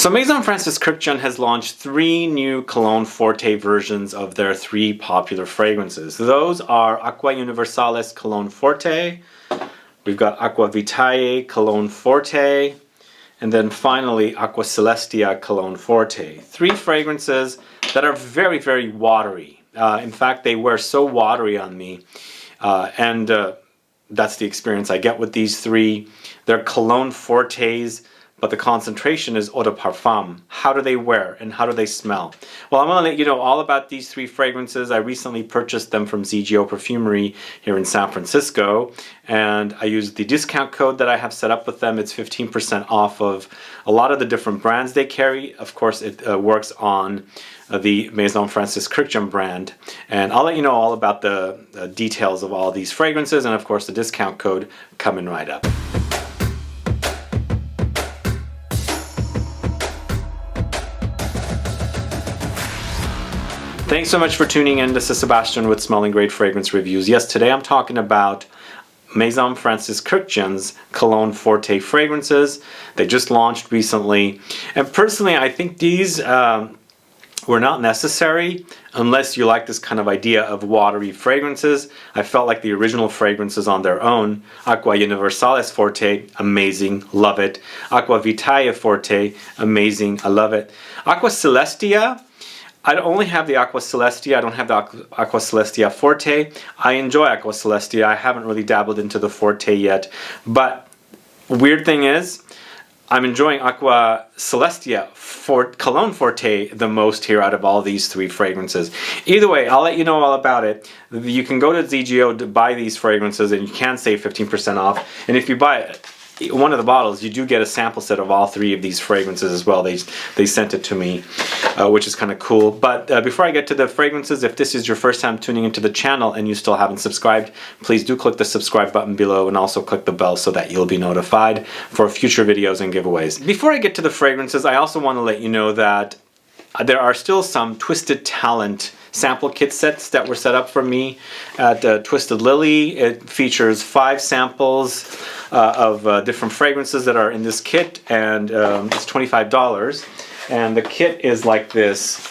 So Maison Kurkdjian has launched 3 new Cologne Forte versions of their 3 popular fragrances. Those are Aqua Universalis Cologne Forte, we've got Aqua Vitae Cologne Forte, and then finally Aqua Celestia Cologne Forte. 3 fragrances that are very, very watery. In fact, they wear so watery on me, and that's the experience I get with these 3. They're Cologne Fortes, but the concentration is eau de parfum. How do they wear and how do they smell? Well, I'm going to let you know all about these 3 fragrances. I recently purchased them from ZGO Perfumery here in San Francisco, and I used the discount code that I have set up with them. It's 15% off of a lot of the different brands they carry. Of course, it works on the Maison Kurkdjian brand, and I'll let you know all about the details of all these fragrances and of course the discount code coming right up. Thanks so much for tuning in. This is Sebastian with Smelling Great Fragrance Reviews. Yes, today I'm talking about Maison Kurkdjian's Cologne Forte fragrances. They just launched recently, and personally I think these were not necessary unless you like this kind of idea of watery fragrances. I felt like the original fragrances on their own, Aqua Universalis Forte, amazing, love it. Aqua Vitae Forte, amazing, I love it. Aqua Celestia, I only have the Aqua Celestia, I don't have the Aqua Celestia Forte. I enjoy Aqua Celestia, I haven't really dabbled into the Forte yet, but weird thing is, I'm enjoying Aqua Celestia Cologne Forte the most here out of all these 3 fragrances. Either way, I'll let you know all about it. You can go to ZGO to buy these fragrances and you can save 15% off. And if you buy one of the bottles, you do get a sample set of all 3 of these fragrances as well. They sent it to me, which is kind of cool. But before I get to the fragrances, if this is your first time tuning into the channel and you still haven't subscribed, please do click the subscribe button below and also click the bell so that you'll be notified for future videos and giveaways. Before I get to the fragrances, I also want to let you know that there are still some Twisted Talent sample kit sets that were set up for me at Twisted Lily. It features 5 samples of different fragrances that are in this kit, and it's $25. And the kit is like this.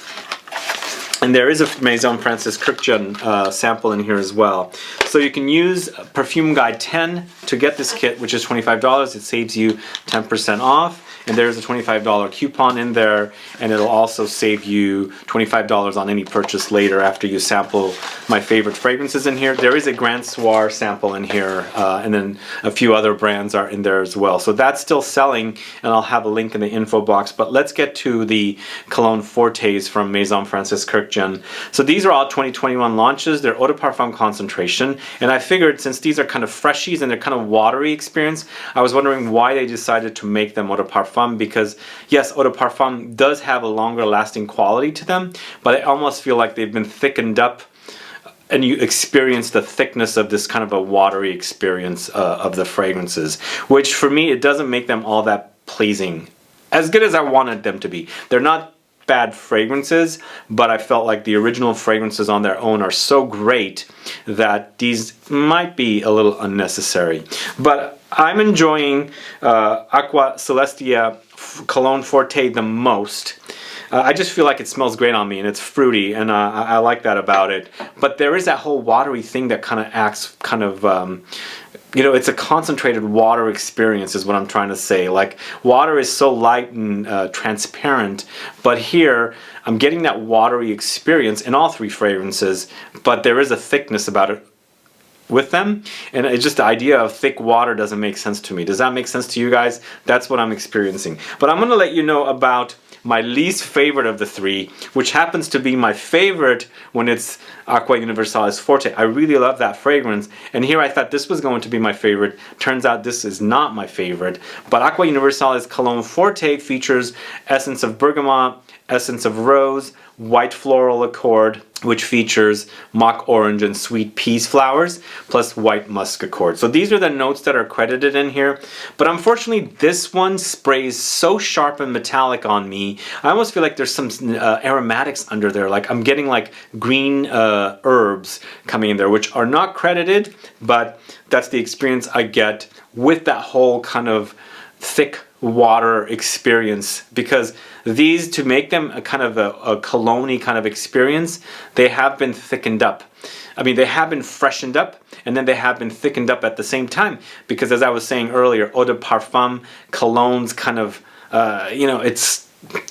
And there is a Maison Kurkdjian sample in here as well. So you can use Perfume Guide 10 to get this kit, which is $25. It saves you 10% off. And there's a $25 coupon in there, and it'll also save you $25 on any purchase later after you sample my favorite fragrances in here. There is a Grand Soir sample in here, and then a few other brands are in there as well. So that's still selling, and I'll have a link in the info box. But let's get to the Cologne Fortes from Maison Kurkdjian. So these are all 2021 launches. They're eau de parfum concentration, and I figured since these are kind of freshies and they're kind of watery experience, I was wondering why they decided to make them eau de parfum. Because yes, eau de parfum does have a longer lasting quality to them, but I almost feel like they've been thickened up and you experience the thickness of this kind of a watery experience of the fragrances, which for me it doesn't make them all that pleasing, as good as I wanted them to be. They're not bad fragrances, but I felt like the original fragrances on their own are so great that these might be a little unnecessary. But I'm enjoying Aqua Celestia Cologne Forte the most. I just feel like it smells great on me and it's fruity, and I like that about it. But there is that whole watery thing that kind of acts kind of, you know, it's a concentrated water experience is what I'm trying to say. Like, water is so light and transparent, but here I'm getting that watery experience in all 3 fragrances, but there is a thickness about it with them, and it's just the idea of thick water doesn't make sense to me. Does that make sense to you guys? That's what I'm experiencing. But I'm going to let you know about my least favorite of the 3, which happens to be my favorite when it's Aqua Universalis Forte. I really love that fragrance, and here I thought this was going to be my favorite. Turns out this is not my favorite. But Aqua Universalis Cologne Forte features essence of bergamot, essence of rose, white floral accord, which features mock orange and sweet peas flowers, plus white musk accord. So these are the notes that are credited in here. But unfortunately, this one sprays so sharp and metallic on me. I almost feel like there's some aromatics under there. Like I'm getting like green herbs coming in there, which are not credited, but that's the experience I get with that whole kind of thick water experience, because these, to make them a kind of a cologne-y kind of experience, they have been thickened up. I mean, they have been freshened up, and then they have been thickened up at the same time, because as I was saying earlier, eau de parfum, colognes kind of, you know, it's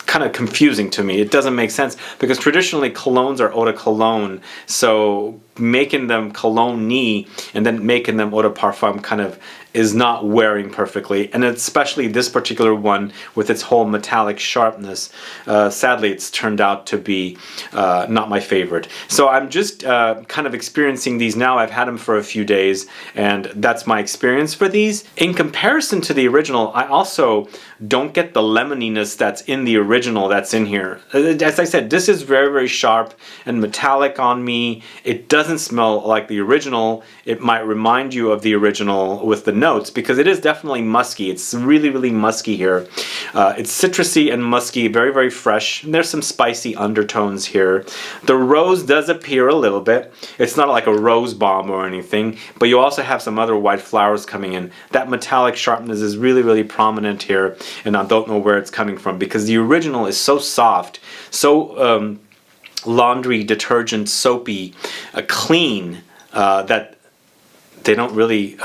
kind of confusing to me. It doesn't make sense, because traditionally colognes are eau de cologne, so making them cologne-y and then making them eau de parfum kind of is not wearing perfectly, and especially this particular one with its whole metallic sharpness. Sadly, it's turned out to be not my favorite. So I'm just kind of experiencing these now. I've had them for a few days, and that's my experience for these. In comparison to the original, I also don't get the lemoniness that's in the original that's in here. As I said, this is very, very sharp and metallic on me. It doesn't smell like the original. It might remind you of the original with the notes, because it is definitely musky. It's really, really musky here. It's citrusy and musky, very, very fresh. And there's some spicy undertones here. The rose does appear a little bit. It's not like a rose bomb or anything, but you also have some other white flowers coming in. That metallic sharpness is really, really prominent here, and I don't know where it's coming from, because the original is so soft, so laundry detergent soapy, clean, that they don't really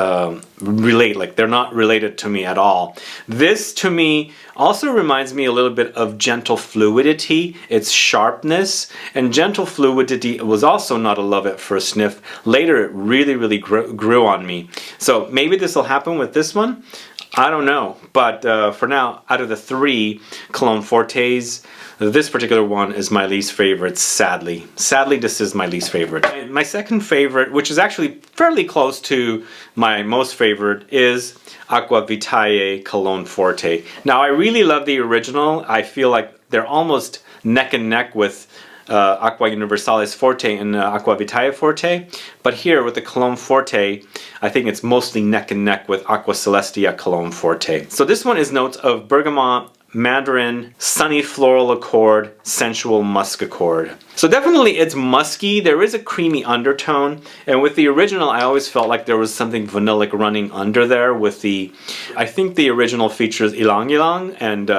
relate. Like, they're not related to me at all. This to me also reminds me a little bit of gentle fluidity, its sharpness, and gentle fluidity was also not a love at first sniff. Later it really, really grew on me. So maybe this will happen with this one. I don't know, but for now, out of the 3 Cologne Fortes, this particular one is my least favorite, sadly. Sadly, this is my least favorite. My second favorite, which is actually fairly close to my most favorite, is Aqua Vitae Cologne Forte. Now, I really love the original. I feel like they're almost neck and neck with Aqua Universalis Forte and Aqua Vitae Forte, but here with the Cologne Forte, I think it's mostly neck and neck with Aqua Celestia Cologne Forte. So this one is notes of bergamot, mandarin, sunny floral accord, sensual musk accord. So definitely it's musky. There is a creamy undertone, and with the original I always felt like there was something vanillic running under there with the, I think the original features ylang ylang, and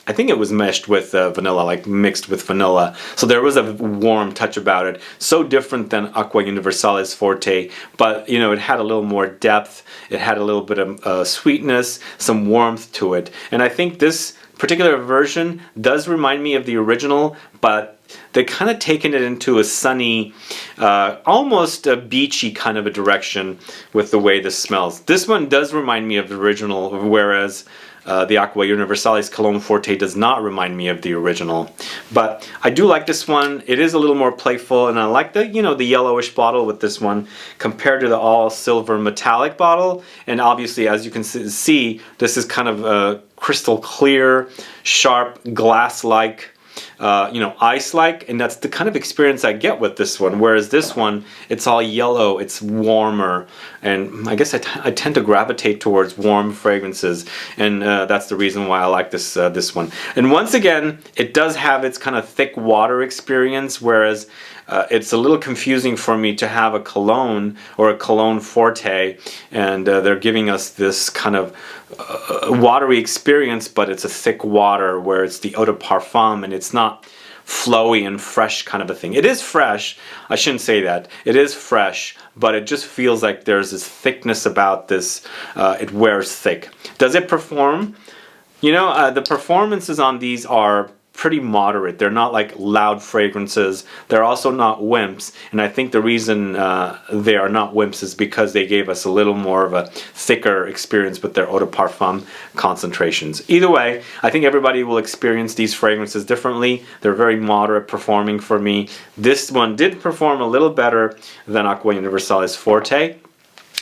I think it was meshed with vanilla, like mixed with vanilla. So there was a warm touch about it. So different than Aqua Universalis Forte, but you know, it had a little more depth. It had a little bit of sweetness, some warmth to it. And I think this particular version does remind me of the original, but they kind of taken it into a sunny, almost a beachy kind of a direction with the way this smells. This one does remind me of the original, whereas the Aqua Universalis Cologne Forte does not remind me of the original. But I do like this one. It is a little more playful, and I like the, you know, the yellowish bottle with this one compared to the all silver metallic bottle. And obviously, as you can see, this is kind of a crystal clear, sharp, glass-like, you know, ice-like, and that's the kind of experience I get with this one. Whereas this one, it's all yellow, it's warmer, and I guess I tend to gravitate towards warm fragrances, and that's the reason why I like this this one. And once again, it does have its kind of thick water experience, whereas it's a little confusing for me to have a cologne or a Cologne Forte, and they're giving us this kind of watery experience, but it's a thick water, where it's the eau de parfum, and it's not flowy and fresh kind of a thing. It is fresh, I shouldn't say that. It is fresh, but it just feels like there's this thickness about this. It wears thick. Does it perform? You know, the performances on these are pretty moderate. They're not like loud fragrances. They're also not wimps, and I think the reason they are not wimps is because they gave us a little more of a thicker experience with their eau de parfum concentrations. Either way, I think everybody will experience these fragrances differently. They're very moderate performing for me. This one did perform a little better than Aqua Universalis Forte,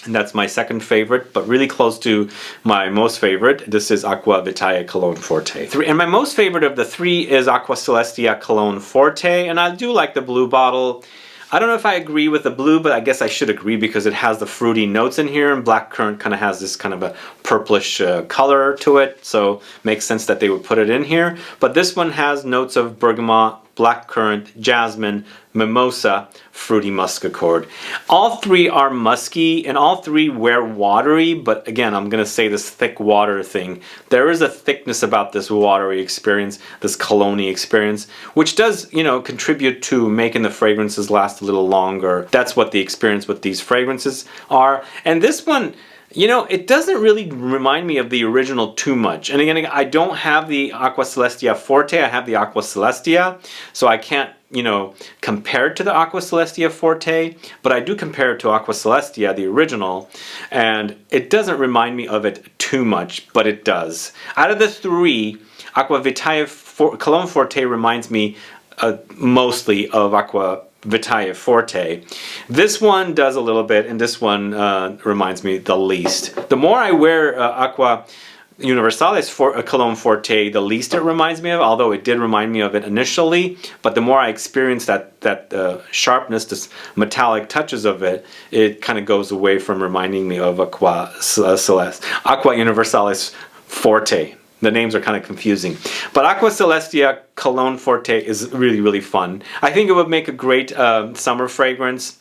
and that's my second favorite, but really close to my most favorite. This is Aqua Vitae Cologne Forte. And my most favorite of the 3 is Aqua Celestia Cologne Forte, and I do like the blue bottle. I don't know if I agree with the blue, but I guess I should agree because it has the fruity notes in here, and blackcurrant kind of has this kind of a purplish color to it, so makes sense that they would put it in here. But this one has notes of bergamot, blackcurrant, jasmine, mimosa, fruity musk accord. All three are musky and all three wear watery, but again, I'm going to say this thick water thing. There is a thickness about this watery experience, this cologne experience, which does, you know, contribute to making the fragrances last a little longer. That's what the experience with these fragrances are. And this one, you know, it doesn't really remind me of the original too much. And again, I don't have the Aqua Celestia Forte, I have the Aqua Celestia, so I can't, you know, compare it to the Aqua Celestia Forte, but I do compare it to Aqua Celestia, the original, and it doesn't remind me of it too much, but it does. Out of the three, Aqua Vitae Cologne Forte reminds me mostly of Aqua Vitae Forte. This one does a little bit, and this one reminds me the least. The more I wear Aqua Universalis Cologne Forte, the least it reminds me of, although it did remind me of it initially, but the more I experience that sharpness, this metallic touches of it, it kind of goes away from reminding me of Aqua Universalis Forte. The names are kind of confusing. But Aqua Celestia Cologne Forte is really, really fun. I think it would make a great summer fragrance.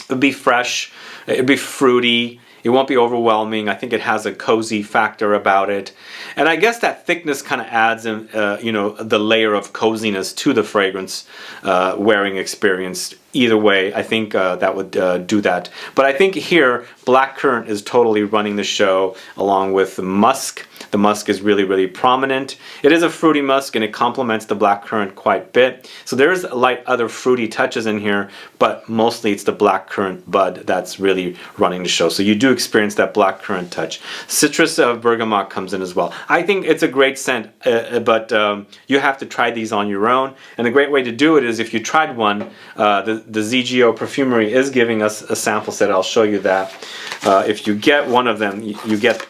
It would be fresh, it would be fruity, it won't be overwhelming. I think it has a cozy factor about it. And I guess that thickness kind of adds in, you know, the layer of coziness to the fragrance wearing experience. Either way, I think that would do that. But I think here, blackcurrant is totally running the show along with musk. The musk is really, really prominent. It is a fruity musk and it complements the blackcurrant quite a bit. So there's light other fruity touches in here, but mostly it's the blackcurrant bud that's really running the show. So you do experience that blackcurrant touch. Citrus bergamot comes in as well. I think it's a great scent, but you have to try these on your own. And a great way to do it is if you tried one, the ZGO Perfumery is giving us a sample set. I'll show you that. If you get one of them, you get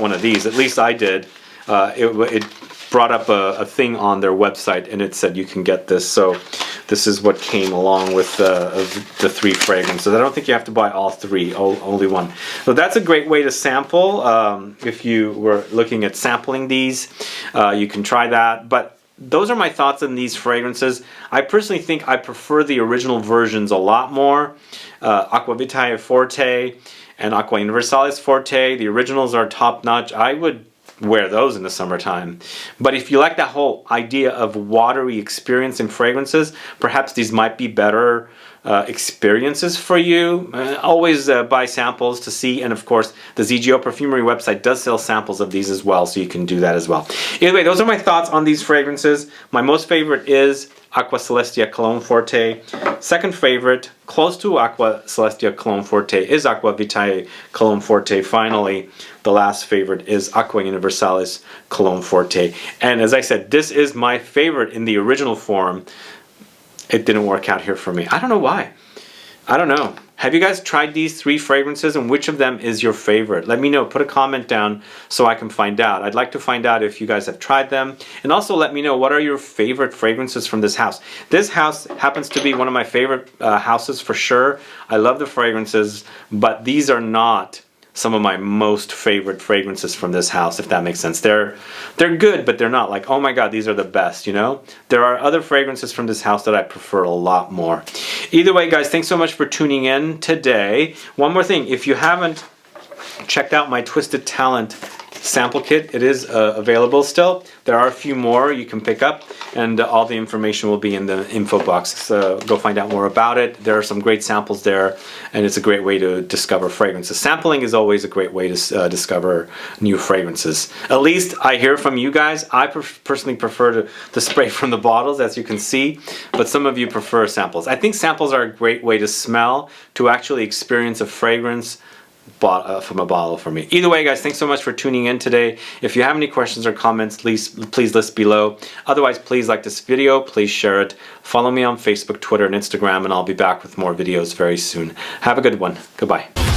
one of these. At least I did. It brought up a thing on their website and it said you can get this. So this is what came along with the three fragrances. I don't think you have to buy all three, only one. So that's a great way to sample. If you were looking at sampling these, you can try that. But those are my thoughts on these fragrances. I personally think I prefer the original versions a lot more. Aqua Vitae Forte and Aqua Universalis Forte. The originals are top notch. I would wear those in the summertime. But if you like that whole idea of watery experience in fragrances, perhaps these might be better experiences for you. Always buy samples to see, and of course the ZGO Perfumery website does sell samples of these as well, so you can do that as well. Either way, those are my thoughts on these fragrances. My most favorite is Aqua Celestia Cologne Forte. Second favorite, close to Aqua Celestia Cologne Forte, is Aqua Vitae Cologne Forte. Finally, the last favorite is Aqua Universalis Cologne Forte. And as I said, this is my favorite in the original form. It didn't work out here for me. I don't know why. I don't know. Have you guys tried these three fragrances, and which of them is your favorite? Let me know. Put a comment down so I can find out. I'd like to find out if you guys have tried them. And also let me know, what are your favorite fragrances from this house? This house happens to be one of my favorite houses for sure. I love the fragrances, but these are not some of my most favorite fragrances from this house, if that makes sense. They're good, but they're not like, oh my god, these are the best, you know? There are other fragrances from this house that I prefer a lot more. Either way, guys, thanks so much for tuning in today. One more thing, if you haven't checked out my Twisted Talent sample kit, it is available still. There are a few more you can pick up, and all the information will be in the info box. So go find out more about it. There are some great samples there, and it's a great way to discover fragrances. Sampling is always a great way to discover new fragrances. At least I hear from you guys. I personally prefer to spray from the bottles, as you can see, but some of you prefer samples. I think samples are a great way to smell, to actually experience a fragrance from a bottle for me. Either way, guys, thanks so much for tuning in today. If you have any questions or comments, please list below. Otherwise, please like this video, please share it. Follow me on Facebook, Twitter, and Instagram, and I'll be back with more videos very soon. Have a good one. Goodbye.